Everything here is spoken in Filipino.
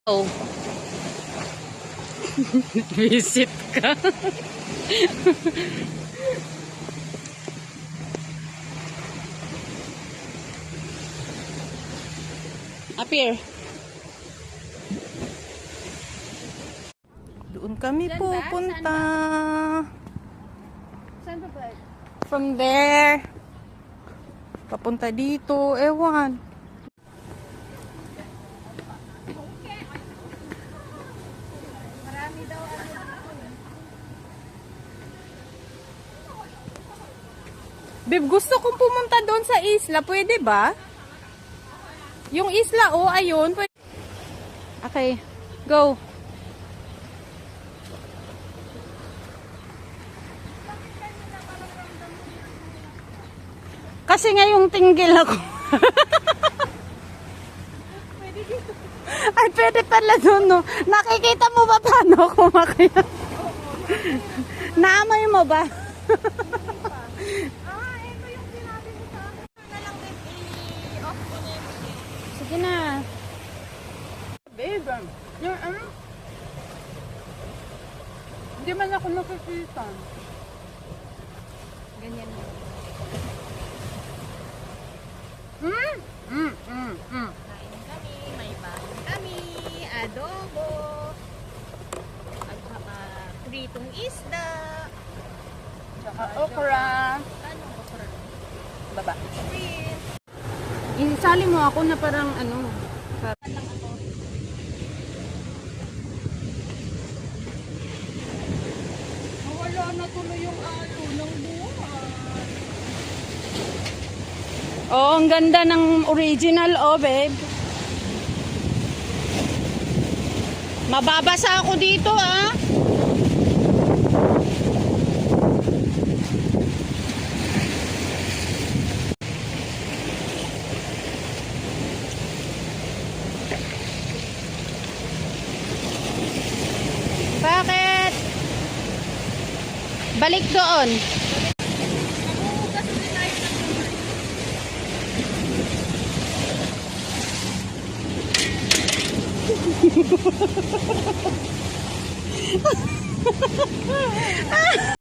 Oh. Visit ka. Appear. Doon kami pupunta. Saan ba? From there. Papunta dito. Ewan. Marami daw Babe, gusto kong pumunta doon sa isla. Pwede ba? Yung isla, oh, ayun. Okay, go. Kasi ngayong tinggil ako. Ay, pwede pala doon, no? Nakikita mo ba paano ako kumakaya? Naamoy mo ba? ito yung sinabi mo sa akin. Na lang i-off ko na yung Sige na. Babe, yung hindi man ako nakikita. ganyan mo. Kain kami, may baon kami, adobo, at saka pritong isda. Tsaka okra. Ano okra? Baba. Shrimp. Isali mo ako na parang ano. Lang ako. Wala na tuloy yung alo ng buhay. Oh, ang ganda ng original, oh, babe. Mababasa ako dito, ah. Bakit? Balik doon. Naguhugas ulit tayo ng